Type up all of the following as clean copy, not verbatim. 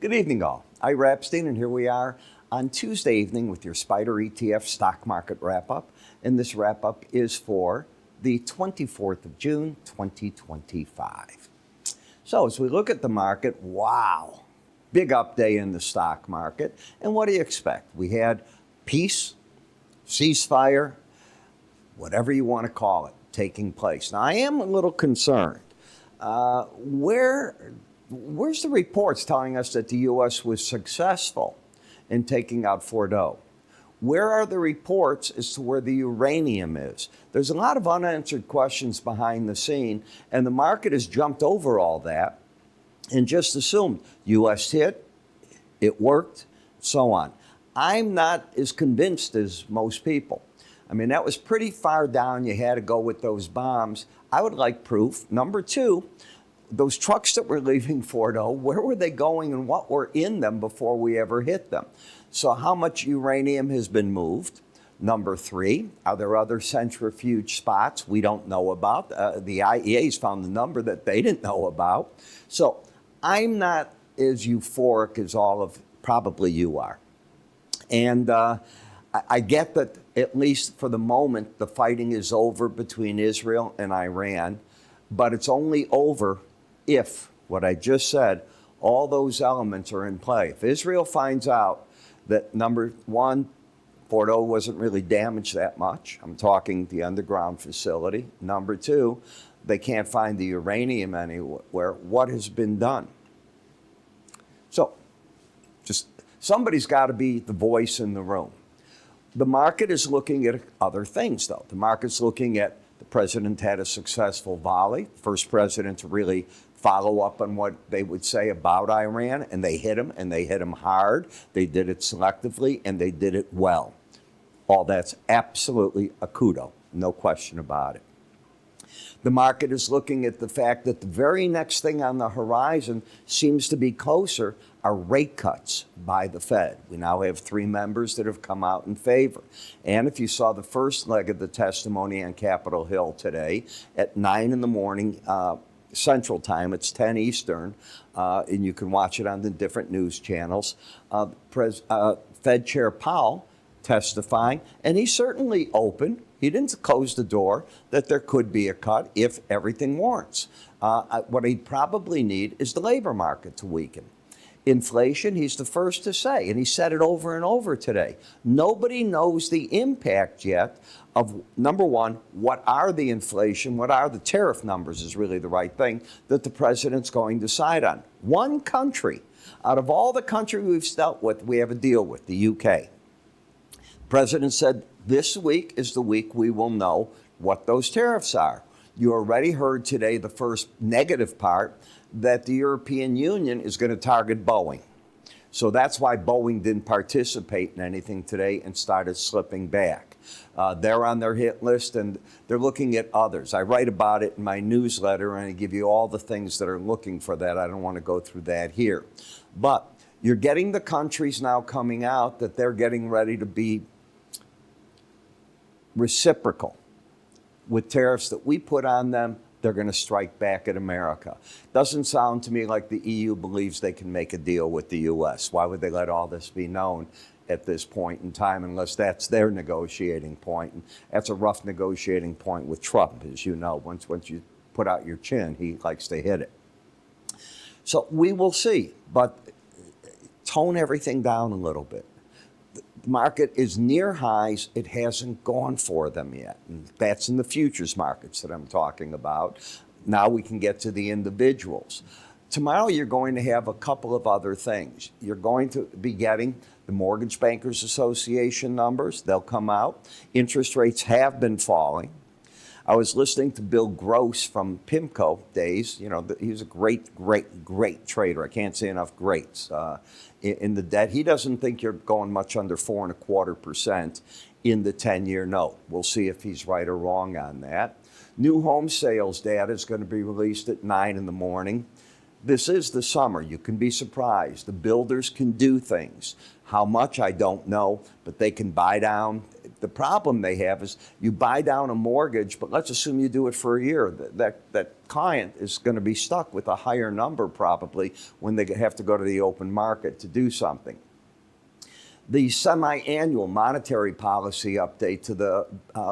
Good evening, all. Ira Epstein, and here we are on Tuesday evening with your SPDR ETF stock market wrap-up. And this wrap-up is for the 24th of June, 2025. So as we look at the market, wow, big up day in the stock market. And what do you expect? We had peace, ceasefire, whatever you want to call it, taking place. Now, I am a little concerned. Where's the reports telling us that the U.S. was successful in taking out Fordow? Where are the reports as to where the uranium is? There's a lot of unanswered questions behind the scene, and the market has jumped over all that and just assumed U.S. hit, it worked, so on. I'm not as convinced as most people. I mean, that was pretty far down. You had to go with those bombs. I would like proof. Number two, those trucks that were leaving Fordow, where were they going and what were in them before we ever hit them? So how much uranium has been moved? Number three, are there other centrifuge spots we don't know about? The IEA's found the number that they didn't know about. So I'm not as euphoric as all of probably you are. And I get that at least for the moment, the fighting is over between Israel and Iran, but it's only over if, what I just said, all those elements are in play. If Israel finds out that, number one, Fordow wasn't really damaged that much, I'm talking the underground facility. Number two, they can't find the uranium anywhere. What has been done? So, just somebody's got to be the voice in the room. The market is looking at other things, though. The market's looking at the president had a successful volley, first president to really follow up on what they would say about Iran, and they hit him hard. They did it selectively, and they did it well. All that's absolutely a kudo, no question about it. The market is looking at the fact that the very next thing on the horizon seems to be closer are rate cuts by the Fed. We now have 3 members that have come out in favor. And if you saw the first leg of the testimony on Capitol Hill today at 9 in the morning, Central Time, it's 10 Eastern, and you can watch it on the different news channels. Fed Chair Powell testifying, and he's certainly open. He didn't close the door that there could be a cut if everything warrants. What he'd probably need is the labor market to weaken. Inflation, he's the first to say, and he said it over and over today. Nobody knows the impact yet of, number one, what are the inflation, what are the tariff numbers is really the right thing that the president's going to decide on. One country, out of all the countries we've dealt with, we have a deal with, the UK. The president said this week is the week we will know what those tariffs are. You already heard today the first negative part, that the European Union is going to target Boeing. So that's why Boeing didn't participate in anything today and started slipping back. They're on their hit list, and they're looking at others. I write about it in my newsletter, and I give you all the things that are looking for that. I don't want to go through that here. But you're getting the countries now coming out that they're getting ready to be reciprocal with tariffs that we put on them. They're going to strike back at America. Doesn't sound to me like the EU believes they can make a deal with the U.S. Why would they let all this be known at this point in time unless that's their negotiating point? And that's a rough negotiating point with Trump, as you know. Once you put out your chin, he likes to hit it. So we will see, but tone everything down a little bit. The market is near highs. It hasn't gone for them yet. And that's in the futures markets that I'm talking about. Now we can get to the individuals. Tomorrow you're going to have a couple of other things. You're going to be getting the Mortgage Bankers Association numbers. They'll come out. Interest rates have been falling. I was listening to Bill Gross from PIMCO days. You know, he's a great trader. I can't say enough greats in the debt. He doesn't think you're going much under 4.25% in the 10-year note. We'll see if he's right or wrong on that. New home sales data is going to be released at 9 in the morning. This is the summer. You can be surprised. The builders can do things. How much, I don't know, but they can buy down. The problem they have is you buy down a mortgage, but let's assume you do it for a year. That client is going to be stuck with a higher number probably when they have to go to the open market to do something. The semi-annual monetary policy update to the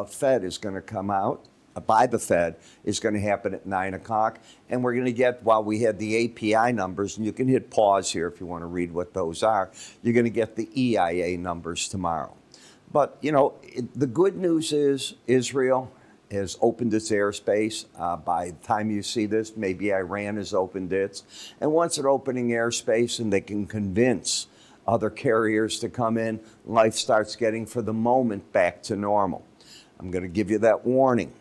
Fed is going to come out by the Fed, is going to happen at 9 o'clock. And we're going to get, while we had the API numbers, and you can hit pause here if you want to read what those are, you're going to get the EIA numbers tomorrow. But, you know, the good news is Israel has opened its airspace. By the time you see this, maybe Iran has opened its. And once they're opening airspace and they can convince other carriers to come in, life starts getting, for the moment, back to normal. I'm going to give you that warning.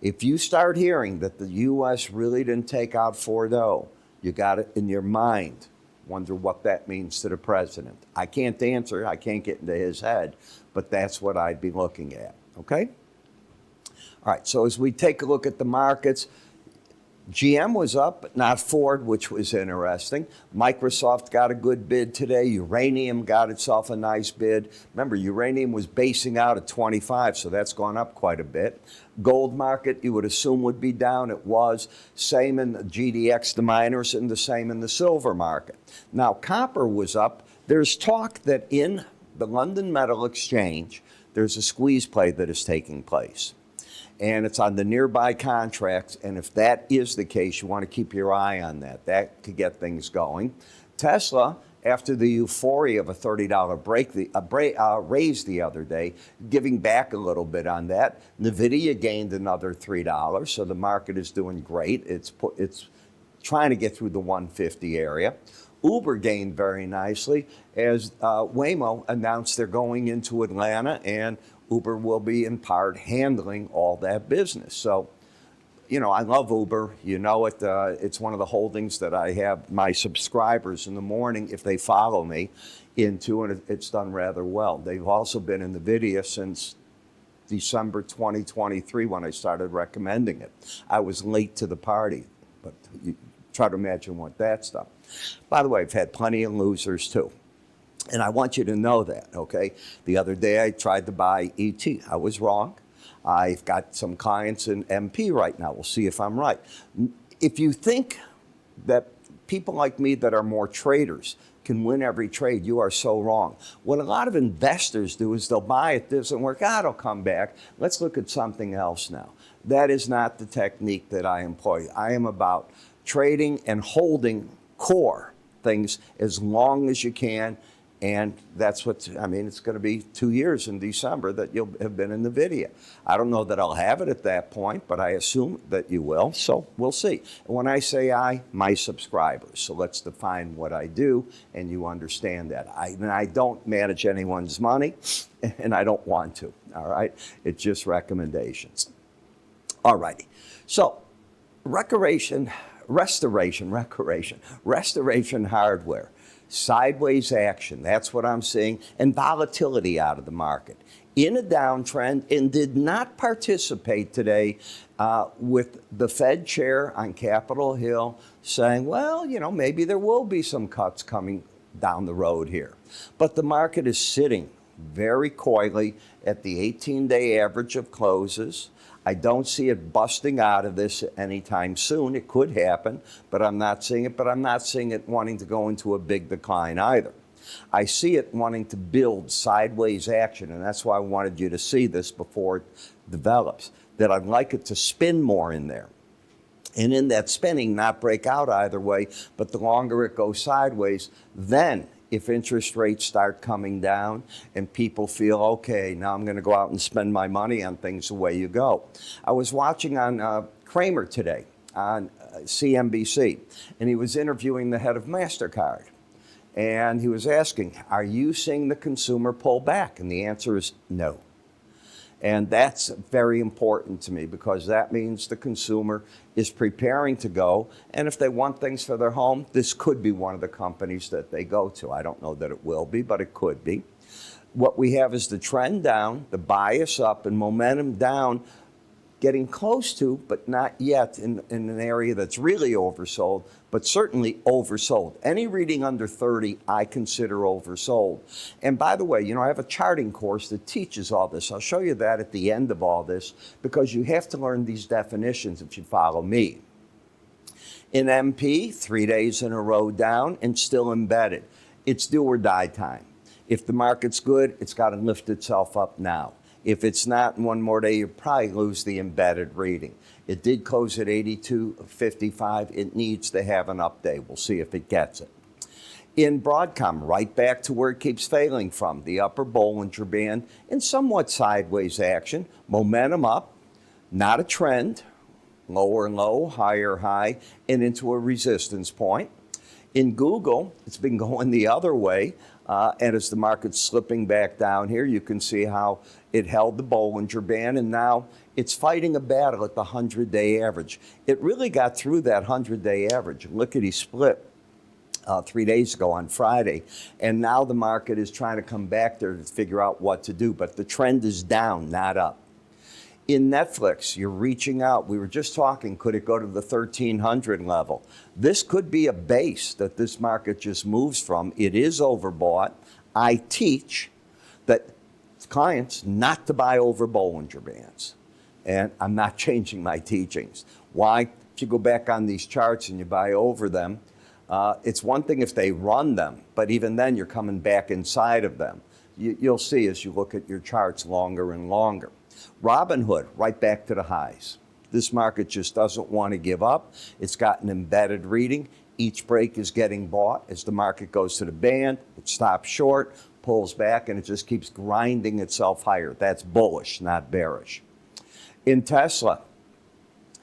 If you start hearing that the U.S. really didn't take out Fordow, you got it in your mind. Wonder what that means to the president. I can't answer. I can't get into his head, but that's what I'd be looking at. Okay? All right, so as we take a look at the markets, GM was up, but not Ford, which was interesting. Microsoft got a good bid today. Uranium got itself a nice bid. Remember, uranium was basing out at 25, so that's gone up quite a bit. Gold market, you would assume, would be down. It was. Same in the GDX, the miners, and the same in the silver market. Now, copper was up. There's talk that in the London Metal Exchange, there's a squeeze play that is taking place. And it's on the nearby contracts, and if that is the case, you want to keep your eye on that. That could get things going. Tesla, after the euphoria of a $30 raise the other day, giving back a little bit on that. NVIDIA gained another $3, so the market is doing great. It's trying to get through the 150 area. Uber gained very nicely as Waymo announced they're going into Atlanta, and Uber will be, in part, handling all that business. So, you know, I love Uber. You know it. It's one of the holdings that I have my subscribers in the morning, if they follow me, into, and it's done rather well. They've also been in NVIDIA since December 2023 when I started recommending it. I was late to the party, but you try to imagine what that's done. By the way, I've had plenty of losers, too. And I want you to know that, okay? The other day I tried to buy ET. I was wrong. I've got some clients in MP right now. We'll see if I'm right. If you think that people like me that are more traders can win every trade, you are so wrong. What a lot of investors do is they'll buy it, doesn't work out, it'll come back. Let's look at something else now. That is not the technique that I employ. I am about trading and holding core things as long as you can. And that's what, I mean, it's going to be 2 years in December that you'll have been in NVIDIA. I don't know that I'll have it at that point, but I assume that you will, so we'll see. And when I say I, my subscribers. So let's define what I do, and you understand that. I don't manage anyone's money, and I don't want to, all right? It's just recommendations. All righty. So restoration hardware. Sideways action, that's what I'm seeing, and volatility out of the market in a downtrend, and did not participate today with the Fed chair on Capitol Hill saying, well, you know, maybe there will be some cuts coming down the road here. But the market is sitting very coyly at the 18-day average of closes. I don't see it busting out of this anytime soon. It could happen, but I'm not seeing it. But I'm not seeing it wanting to go into a big decline either. I see it wanting to build sideways action, and that's why I wanted you to see this before it develops, that I'd like it to spin more in there. And in that spinning, not break out either way, but the longer it goes sideways, then if interest rates start coming down and people feel, okay, now I'm going to go out and spend my money on things, away you go. I was watching on Kramer today on CNBC, and he was interviewing the head of MasterCard. And he was asking, are you seeing the consumer pull back? And the answer is no. And that's very important to me, because that means the consumer is preparing to go. And if they want things for their home, this could be one of the companies that they go to. I don't know that it will be, but it could be. What we have is the trend down, the bias up, and momentum down getting close to, but not yet in an area that's really oversold, but certainly oversold. Any reading under 30, I consider oversold. And by the way, I have a charting course that teaches all this. I'll show you that at the end of all this, because you have to learn these definitions if you follow me. In MP, 3 days in a row down and still embedded. It's do or die time. If the market's good, it's got to lift itself up now. If it's not in one more day, you probably lose the embedded reading. It did close at 82.55. It needs to have an up day. We'll see if it gets it. In Broadcom, right back to where it keeps failing from, the upper Bollinger Band in somewhat sideways action. Momentum up, not a trend. Lower low, higher high, and into a resistance point. In Google, it's been going the other way. And as the market's slipping back down here, you can see how it held the Bollinger Band, and now it's fighting a battle at the 100-day average. It really got through that 100-day average. Lickety split 3 days ago on Friday, and now the market is trying to come back there to figure out what to do. But the trend is down, not up. In Netflix, you're reaching out. We were just talking, could it go to the 1,300 level? This could be a base that this market just moves from. It is overbought. I teach that clients not to buy over Bollinger Bands. And I'm not changing my teachings. Why? If you go back on these charts and you buy over them, it's one thing if they run them, but even then you're coming back inside of them. You'll see as you look at your charts longer and longer. Robinhood, right back to the highs. This market just doesn't want to give up. It's got an embedded reading. Each break is getting bought. As the market goes to the band, it stops short, pulls back, and it just keeps grinding itself higher. That's bullish, not bearish. In Tesla,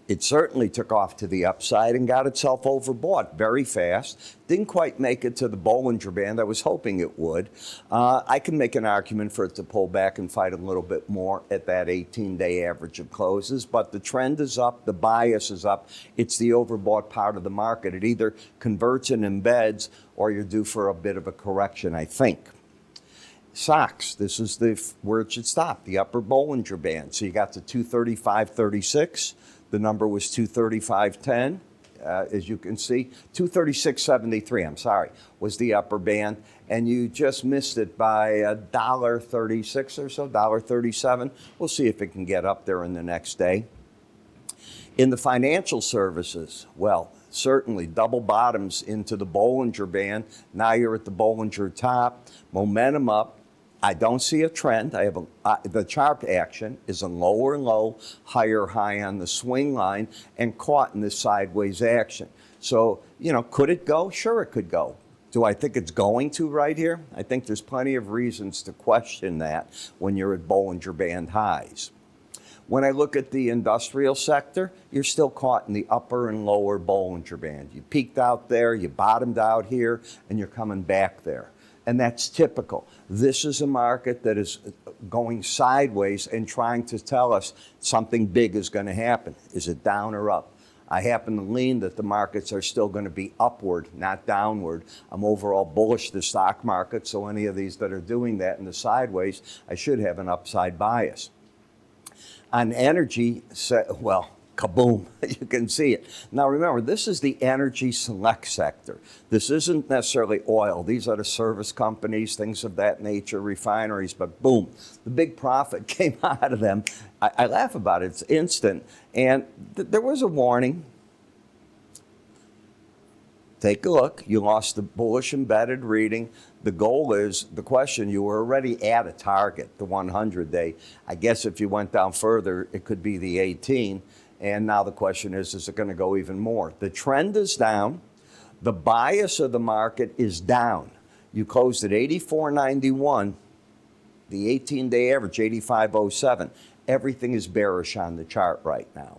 it certainly took off to the upside and got itself overbought very fast. Didn't quite make it to the Bollinger Band. I was hoping it would. I can make an argument for it to pull back and fight a little bit more at that 18-day average of closes. But the trend is up. The bias is up. It's the overbought part of the market. It either converts and embeds, or you're due for a bit of a correction, I think. Stocks, this is where it should stop, the upper Bollinger Band. So you got to 235.36. The number was 235.10, as you can see. 236.73, I'm sorry, was the upper band. And you just missed it by $1.36 or so, $1.37. We'll see if it can get up there in the next day. In the financial services, well, certainly double bottoms into the Bollinger Band. Now you're at the Bollinger top, momentum up. I don't see a trend. I have the chart action is a lower low, higher high on the swing line, and caught in this sideways action. So, could it go? Sure, it could go. Do I think it's going to right here? I think there's plenty of reasons to question that when you're at Bollinger Band highs. When I look at the industrial sector, you're still caught in the upper and lower Bollinger Band. You peaked out there, you bottomed out here, and you're coming back there. And that's typical. This is a market that is going sideways and trying to tell us something big is going to happen. Is it down or up? I happen to lean that the markets are still going to be upward, not downward. I'm overall bullish the stock market, so any of these that are doing that in the sideways, I should have an upside bias. On energy, well, kaboom, you can see it. Now remember, this is the energy select sector. This isn't necessarily oil. These are the service companies, things of that nature, refineries, but boom, the big profit came out of them. I laugh about it, it's instant. And there was a warning. Take a look. You lost the bullish embedded reading. The goal is, the question, you were already at a target, the 100-day. I guess if you went down further, it could be the 18. And now the question is it going to go even more? The trend is down. The bias of the market is down. You closed at 84.91. The 18-day average, 85.07. Everything is bearish on the chart right now.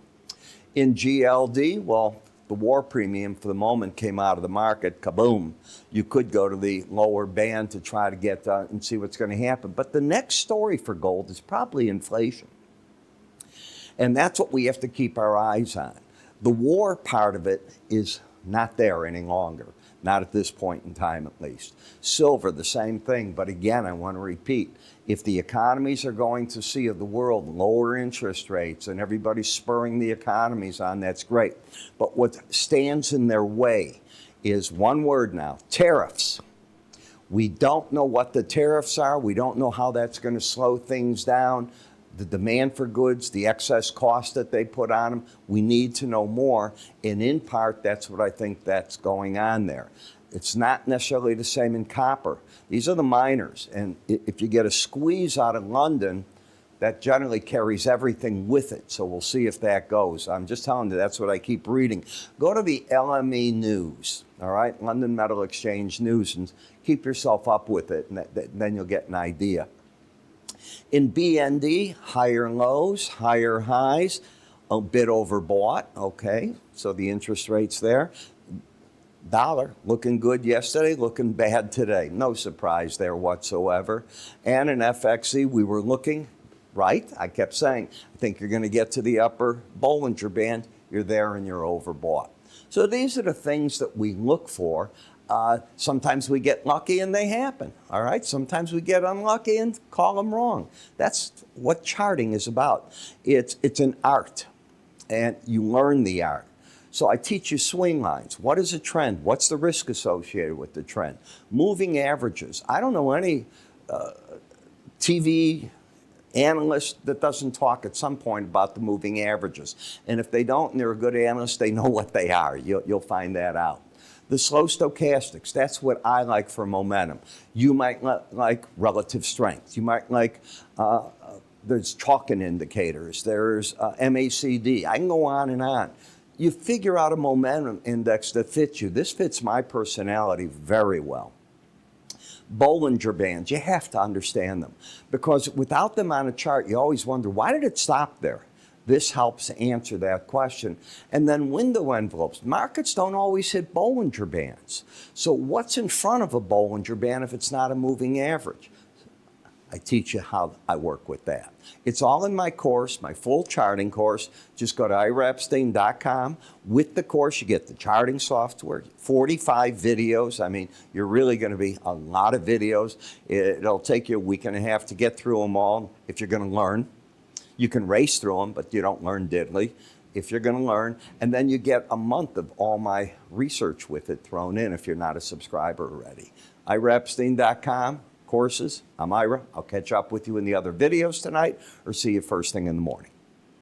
In GLD, well, the war premium for the moment came out of the market. Kaboom. You could go to the lower band to try to get and see what's going to happen. But the next story for gold is probably inflation. And that's what we have to keep our eyes on. The war part of it is not there any longer. Not at this point in time, at least. Silver, the same thing. But again, I want to repeat, if the economies are going to see of the world lower interest rates and everybody's spurring the economies on, that's great. But what stands in their way is one word now, tariffs. We don't know what the tariffs are. We don't know how that's going to slow things down. The demand for goods, the excess cost that they put on them, we need to know more. And in part, that's what I think that's going on there. It's not necessarily the same in copper. These are the miners. And if you get a squeeze out of London, that generally carries everything with it. So we'll see if that goes. I'm just telling you, that's what I keep reading. Go to the LME News, all right? London Metal Exchange News, and keep yourself up with it, and then you'll get an idea. In BND, higher lows, higher highs, a bit overbought, okay? So the interest rates there. Dollar, looking good yesterday, looking bad today. No surprise there whatsoever. And in FXE, we were looking right. I kept saying, I think you're going to get to the upper Bollinger Band. You're there and you're overbought. So these are the things that we look for. Sometimes we get lucky and they happen, all right? Sometimes we get unlucky and call them wrong. That's what charting is about. It's an art, and you learn the art. So I teach you swing lines. What is a trend? What's the risk associated with the trend? Moving averages. I don't know any TV analyst that doesn't talk at some point about the moving averages. And if they don't and they're a good analyst, they know what they are. You'll find that out. The slow stochastics, that's what I like for momentum. You might like relative strength. You might like, there's chalking indicators. There's MACD. I can go on and on. You figure out a momentum index that fits you. This fits my personality very well. Bollinger Bands, you have to understand them. Because without them on a chart, you always wonder, why did it stop there? This helps answer that question. And then window envelopes. Markets don't always hit Bollinger Bands. So what's in front of a Bollinger Band if it's not a moving average? I teach you how I work with that. It's all in my course, my full charting course. Just go to iraepstein.com. With the course, you get the charting software, 45 videos. I mean, you're really going to be a lot of videos. It'll take you a week and a half to get through them all if you're going to learn. You can race through them, but you don't learn diddly if you're going to learn. And then you get a month of all my research with it thrown in if you're not a subscriber already. iraepstein.com, courses. I'm Ira. I'll catch up with you in the other videos tonight or see you first thing in the morning.